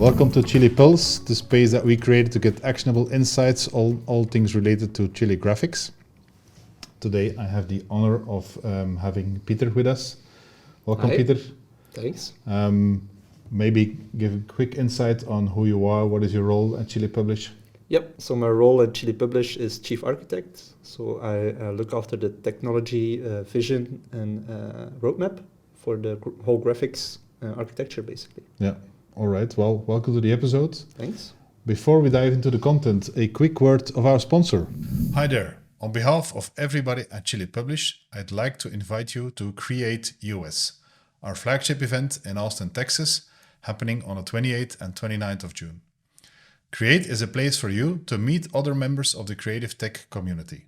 Welcome to CHILIpulse, the space that we created to get actionable insights, all things related to Chili graphics. Today I have the honor of having Pieter with us. Welcome, Hi. Pieter. Thanks. Maybe give a quick insight on who you are, what is your role at CHILIpublish? Yep. So my role at CHILIpulse is Chief Architect. So I look after the technology, vision, and roadmap for the whole graphics architecture, basically. Yeah. All right. Well, welcome to the episode. Thanks. Before we dive into the content, a quick word of our sponsor. Hi there. On behalf of everybody at CHILIpublish, I'd like to invite you to Create US, our flagship event in Austin, Texas, happening on the 28th and 29th of June. Create is a place for you to meet other members of the creative tech community.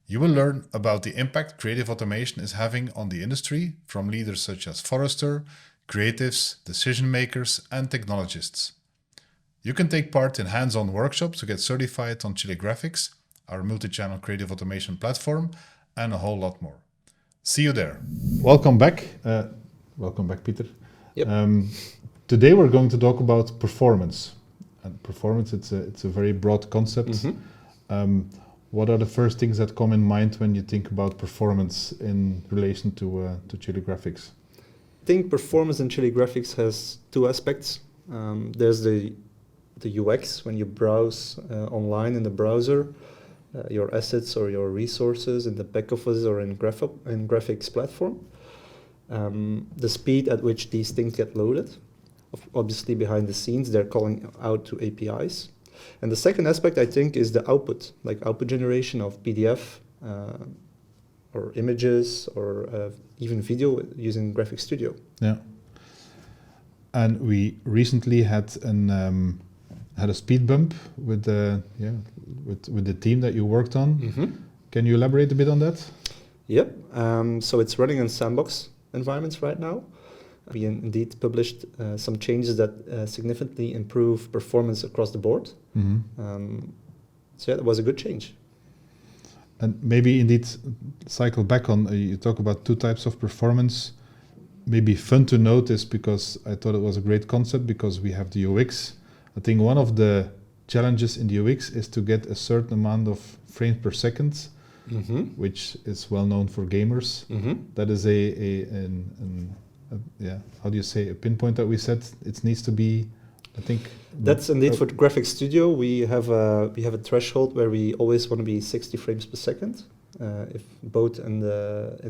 You will learn about the impact creative automation is having on the industry from leaders such as Forrester, creatives, decision makers, and technologists. You can take part in hands-on workshops to get certified on Chili GraFx, our multi-channel creative automation platform, and a whole lot more. See you there. Welcome back. Welcome back, Pieter. Yep. Today we're going to talk about performance. And performance, it's a very broad concept. Mm-hmm. What are the first things that come in mind when you think about performance in relation to Chili graphics? I think performance in Chili graphics has two aspects. There's the UX when you browse online in the browser, your assets or your resources in the back office or in graphics platform. The speed at which these things get loaded. Obviously behind the scenes they're calling out to APIs. And the second aspect I think is the output, like output generation of PDF or images or even video using Graphics Studio. Yeah. And we recently had a speed bump with the team that you worked on. Mm-hmm. Can you elaborate a bit on that? Yep. So it's running in sandbox environments right now. We indeed published some changes that significantly improve performance across the board. Mm-hmm. So yeah, it was a good change. And maybe indeed cycle back on, you talk about two types of performance. Maybe fun to notice because I thought it was a great concept because we have the UX. I think one of the challenges in the UX is to get a certain amount of frames per second, Mm-hmm. which is well known for gamers. Mm-hmm. That is how do you say, a pinpoint that we set. It needs to be, I think. That's indeed for the Graphics Studio. We have a threshold where we always want to be 60 frames per second, if both in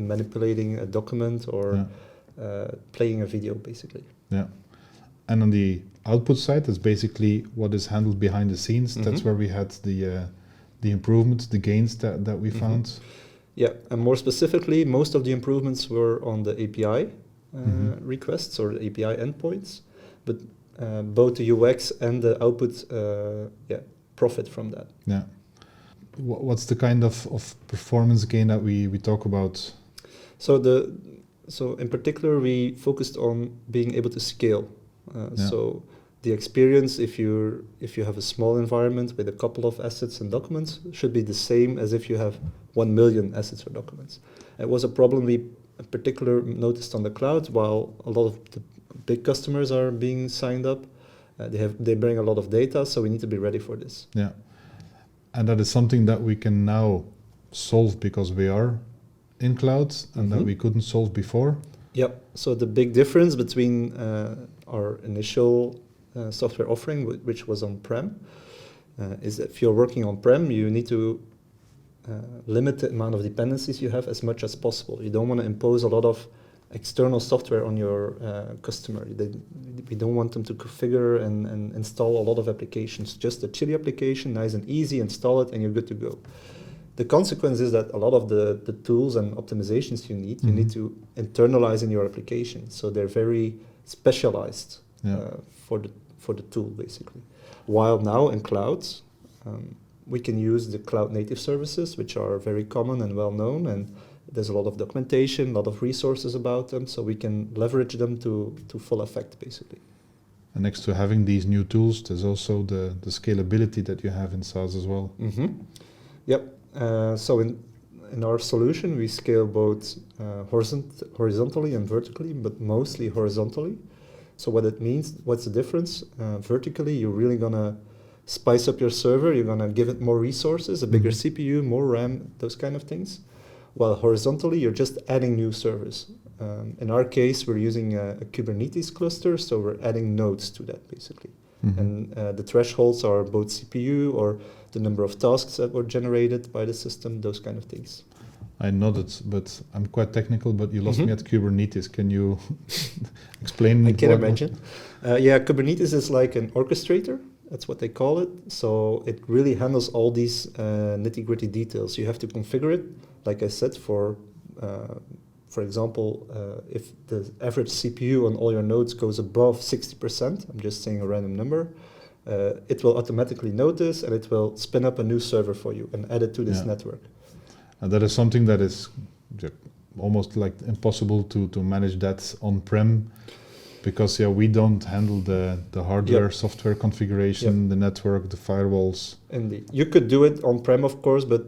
manipulating a document or playing a video, basically. Yeah, and on the output side, that's basically what is handled behind the scenes. Mm-hmm. That's where we had the improvements, the gains that we mm-hmm. found. Yeah, and more specifically, most of the improvements were on the API mm-hmm. requests or the API endpoints, but both the UX and the output profit from that. Yeah. What's the kind of performance gain that we talk about? So in particular, we focused on being able to scale. So the experience, if you have a small environment with a couple of assets and documents, should be the same as if you have 1 million assets or documents. It was a problem we in particular noticed on the cloud. While a lot of the big customers are being signed up, they bring a lot of data, so we need to be ready for this. Yeah, and that is something that we can now solve because we are in cloud and mm-hmm. that we couldn't solve before. Yep. So the big difference between our initial software offering, which was on-prem, is that if you're working on-prem, you need to limit the amount of dependencies you have as much as possible. You don't want to impose a lot of external software on your customer. We don't want them to configure and install a lot of applications. Just a Chili application, nice and easy, install it and you're good to go. The consequence is that a lot of the tools and optimizations you mm-hmm. need to internalize in your application. So they're very specialized for the tool, basically. While now in clouds, we can use the cloud native services, which are very common and well known, and there's a lot of documentation, a lot of resources about them, so we can leverage them to full effect, basically. And next to having these new tools, there's also the scalability that you have in SaaS as well. Mm-hmm. Yep. So in our solution, we scale both horizontally and vertically, but mostly horizontally. So what it means, what's the difference? Vertically, you're really gonna spice up your server, you're gonna give it more resources, a bigger CPU, more RAM, those kind of things. While horizontally, you're just adding new servers. In our case, we're using a Kubernetes cluster, so we're adding nodes to that basically. And the thresholds are both CPU or the number of tasks that were generated by the system, those kind of things. I nodded, but I'm quite technical, but you lost me at Kubernetes. Can you explain? I can imagine. Yeah, Kubernetes is like an orchestrator. That's what they call it. So it really handles all these nitty-gritty details. You have to configure it, like I said, for example, if the average CPU on all your nodes goes above 60%, I'm just saying a random number, it will automatically notice and it will spin up a new server for you and add it to this network. And that is something that is almost like impossible to manage that on-prem, because we don't handle the hardware, software configuration, the network, the firewalls. Indeed. You could do it on-prem, of course, but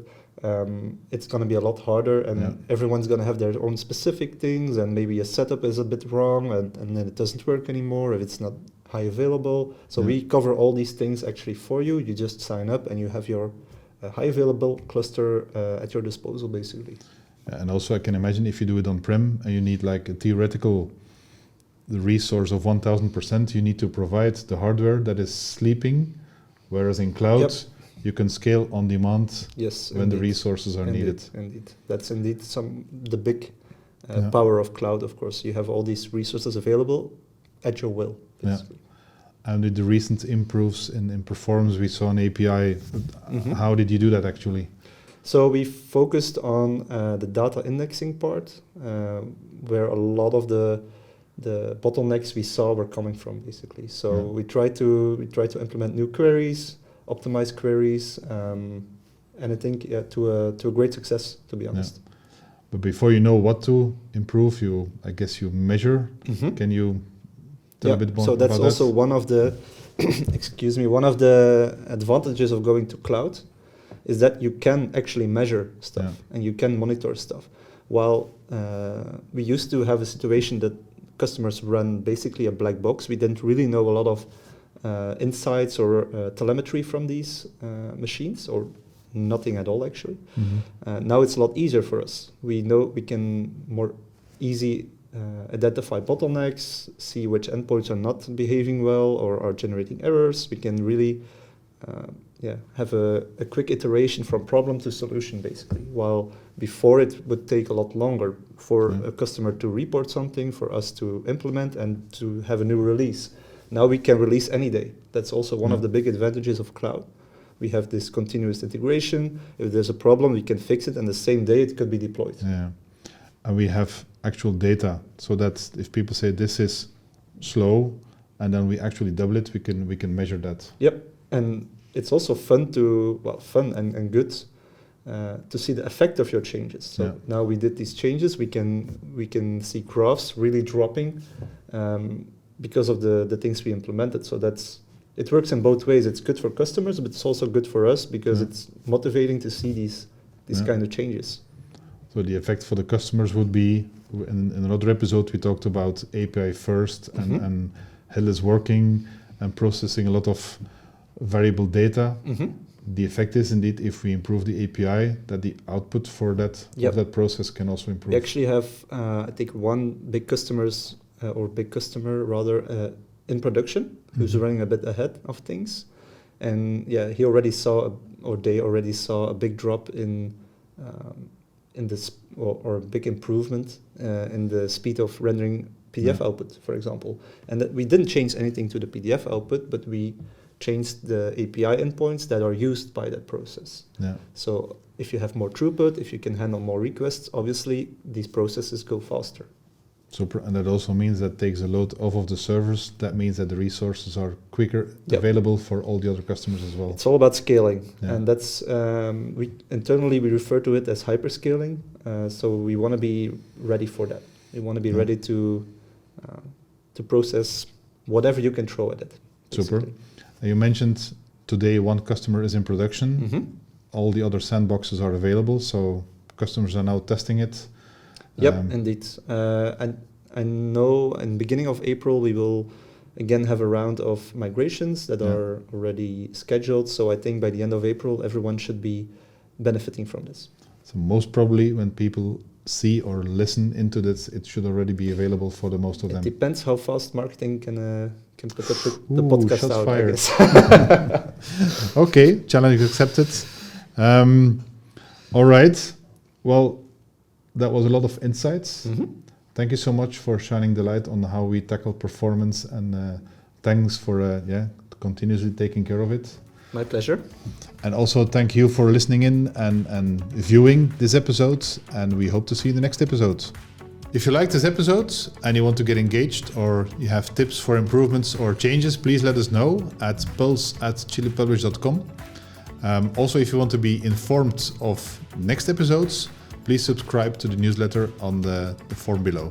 it's going to be a lot harder, and everyone's going to have their own specific things, and maybe a setup is a bit wrong, and then it doesn't work anymore if it's not high available. So we cover all these things actually for you. You just sign up and you have your high available cluster at your disposal, basically. And also I can imagine if you do it on-prem and you need like a theoretical resource of 1000%, you need to provide the hardware that is sleeping, whereas in cloud, you can scale on demand when the resources are needed. Indeed. That's indeed the big power of cloud, of course. You have all these resources available at your will, basically. And with the recent improves in performance, we saw an API. How did you do that actually? So we focused on the data indexing part, where a lot of the bottlenecks we saw were coming from, basically. So we try to implement new queries, optimize queries, and I think to a great success, to be honest. But before you know what to improve, I guess you measure. Can you tell a bit more so that's about also that? one of the one of the advantages of going to cloud is that you can actually measure stuff and you can monitor stuff. While we used to have a situation that customers run basically a black box, we didn't really know a lot of insights or telemetry from these machines, or nothing at all actually. Now it's a lot easier for us. We know we can more easy identify bottlenecks, see which endpoints are not behaving well or are generating errors. We can really have a quick iteration from problem to solution, basically. While before it would take a lot longer for a customer to report something, for us to implement and to have a new release. Now we can release any day. That's also one of the big advantages of cloud. We have this continuous integration. If there's a problem, we can fix it, and the same day it could be deployed. And we have actual data, so that if people say this is slow, and then we actually double it, we can measure that. Yep, and it's also fun and good to see the effect of your changes. So now we did these changes, we can see graphs really dropping because of the things we implemented. So it works in both ways. It's good for customers, but it's also good for us because it's motivating to see these kind of changes. So the effect for the customers would be, in another episode we talked about API first and headless working and processing a lot of variable data. The effect is indeed, if we improve the API, that the output for that of that process can also improve. We actually have, I think, one big customer in production who's running a bit ahead of things, and he already saw they already saw a big drop in this or a big improvement in the speed of rendering PDF output, for example. And that we didn't change anything to the PDF output, but we changed the API endpoints that are used by that process. So if you have more throughput, if you can handle more requests, obviously these processes go faster. And that also means that takes a load off of the servers. That means that the resources are quicker available for all the other customers as well. It's all about scaling, and that's internally we refer to it as hyperscaling. So we want to be ready for that. We want to be ready to process whatever you can throw at it. Super. You mentioned today one customer is in production. All the other sandboxes are available, so customers are now testing it. Yep, indeed. And I know in beginning of April we will again have a round of migrations that are already scheduled. So I think by the end of April, everyone should be benefiting from this. So most probably when people see or listen into this, it should already be available for the most of them. It depends how fast marketing can put the podcast shots out, fired. I guess. Okay, challenge accepted. All right. Well, that was a lot of insights. Thank you so much for shining the light on how we tackle performance, and thanks for continuously taking care of it. My pleasure. And also thank you for listening in and viewing this episode, and we hope to see you in the next episode. If you like this episode and you want to get engaged, or you have tips for improvements or changes, please let us know at pulse@chilipublish.com. Also, if you want to be informed of next episodes, please subscribe to the newsletter on the form below.